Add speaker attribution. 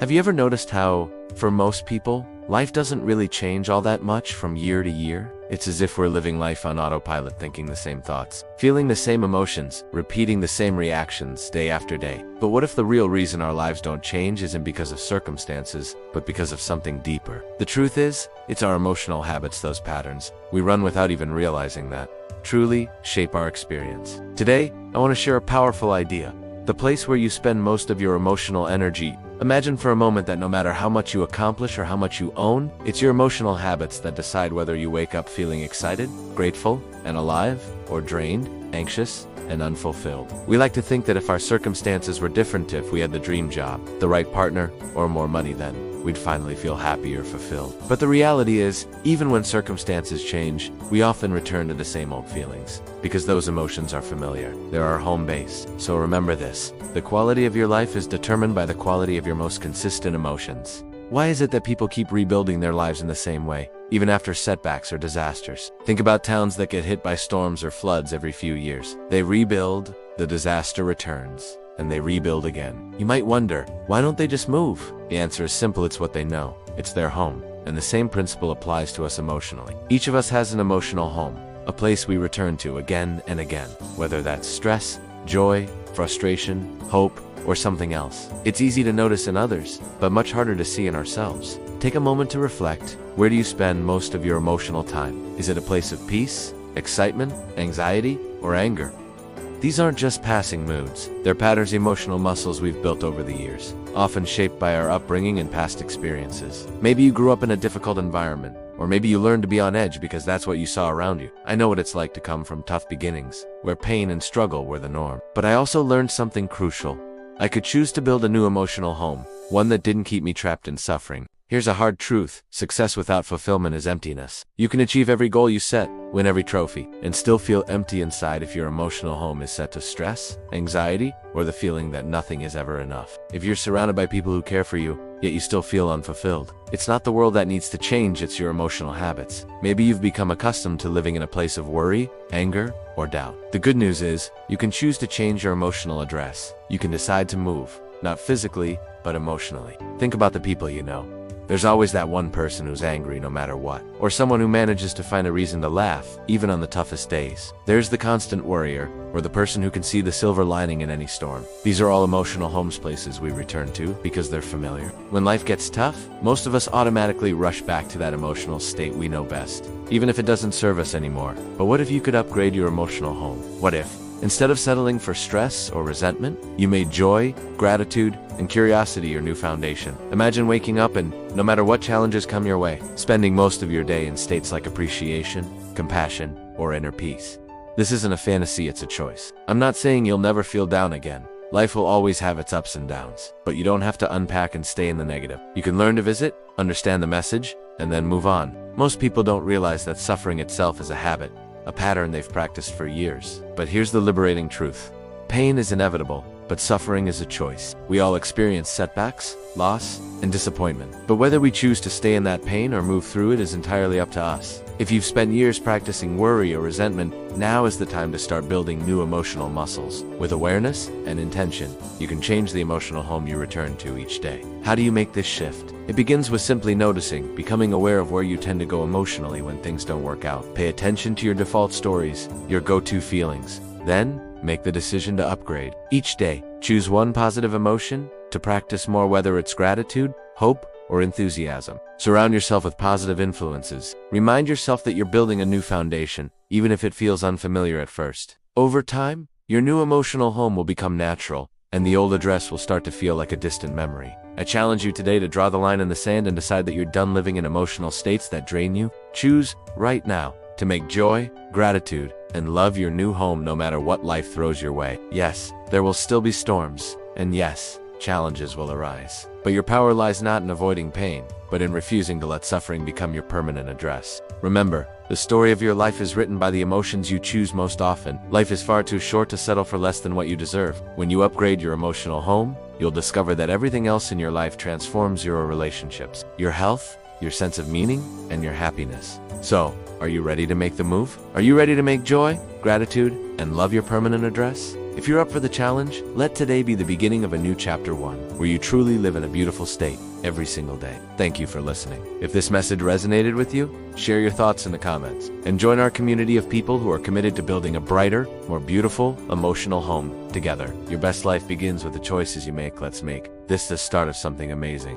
Speaker 1: Have you ever noticed how, for most people, life doesn't really change all that much from year to year? It's as if we're living life on autopilot, thinking the same thoughts, feeling the same emotions, repeating the same reactions day after day. But what if the real reason our lives don't change isn't because of circumstances, but because of something deeper? The truth is, it's our emotional habits, those patterns we run without even realizing that truly shape our experience. Today, I want to share a powerful idea. The place where you spend most of your emotional energy. Imagine for a moment that no matter how much you accomplish or how much you own, it's your emotional habits that decide whether you wake up feeling excited, grateful, and alive, or drained, anxious, and unfulfilled. We like to think that if our circumstances were different, if we had the dream job, the right partner, or more money, then we'd finally feel happy or fulfilled. But the reality is, even when circumstances change, we often return to the same old feelings, because those emotions are familiar. They're our home base. So remember this: the quality of your life is determined by the quality of your most consistent emotions. Why is it that people keep rebuilding their lives in the same way, even after setbacks or disasters? Think about towns that get hit by storms or floods every few years. They rebuild, the disaster returns, and they rebuild again. You might wonder, why don't they just move? The answer is simple: it's what they know. It's their home. And the same principle applies to us emotionally. Each of us has an emotional home, a place we return to again and again, whether that's stress, joy, frustration, hope, or something else. It's easy to notice in others, but much harder to see in ourselves. Take a moment to reflect. Where do you spend most of your emotional time? Is it a place of peace, excitement, anxiety, or anger? These aren't just passing moods. They're patterns, emotional muscles we've built over the years, often shaped by our upbringing and past experiences. Maybe you grew up in a difficult environment, or maybe you learned to be on edge because that's what you saw around you. I know what it's like to come from tough beginnings, where pain and struggle were the norm. But I also learned something crucial. I could choose to build a new emotional home, one that didn't keep me trapped in suffering. Here's a hard truth: success without fulfillment is emptiness. You can achieve every goal you set, win every trophy, and still feel empty inside if your emotional home is set to stress, anxiety, or the feeling that nothing is ever enough. If you're surrounded by people who care for you, yet you still feel unfulfilled, it's not the world that needs to change, it's your emotional habits. Maybe you've become accustomed to living in a place of worry, anger, or doubt. The good news is, you can choose to change your emotional address. You can decide to move, not physically, but emotionally. Think about the people you know. There's always that one person who's angry no matter what, or someone who manages to find a reason to laugh, even on the toughest days. There's the constant worrier, or the person who can see the silver lining in any storm. These are all emotional homes, places we return to because they're familiar. When life gets tough, most of us automatically rush back to that emotional state we know best, even if it doesn't serve us anymore. But what if you could upgrade your emotional home? What if, instead of settling for stress or resentment, you made joy, gratitude, and curiosity your new foundation? Imagine waking up and, no matter what challenges come your way, spending most of your day in states like appreciation, compassion, or inner peace. This isn't a fantasy, it's a choice. I'm not saying you'll never feel down again. Life will always have its ups and downs, but you don't have to unpack and stay in the negative. You can learn to visit, understand the message, and then move on. Most people don't realize that suffering itself is a habit, a pattern they've practiced for years. But here's the liberating truth: pain is inevitable, but suffering is a choice. We all experience setbacks, loss, and disappointment. But whether we choose to stay in that pain or move through it is entirely up to us. If you've spent years practicing worry or resentment, now is the time to start building new emotional muscles. With awareness and intention, you can change the emotional home you return to each day. How do you make this shift? It begins with simply noticing, becoming aware of where you tend to go emotionally when things don't work out. Pay attention to your default stories, your go-to feelings. Then, make the decision to upgrade. Each day, choose one positive emotion to practice more, whether it's gratitude, hope, or enthusiasm. Surround yourself with positive influences. Remind yourself that you're building a new foundation, even if it feels unfamiliar at first. Over time, your new emotional home will become natural, and the old address will start to feel like a distant memory. I challenge you today to draw the line in the sand and decide that you're done living in emotional states that drain you. Choose, right now, to make joy, gratitude, and love your new home no matter what life throws your way. Yes, there will still be storms, and yes, challenges will arise. But your power lies not in avoiding pain, but in refusing to let suffering become your permanent address. Remember, the story of your life is written by the emotions you choose most often. Life is far too short to settle for less than what you deserve. When you upgrade your emotional home, you'll discover that everything else in your life transforms: your relationships, your health, your sense of meaning, and your happiness. So, are you ready to make the move? Are you ready to make joy, gratitude, and love your permanent address? If you're up for the challenge, let today be the beginning of a new chapter 1, where you truly live in a beautiful state every single day. Thank you for listening. If this message resonated with you, share your thoughts in the comments, and join our community of people who are committed to building a brighter, more beautiful, emotional home together. Your best life begins with the choices you make. Let's make this the start of something amazing.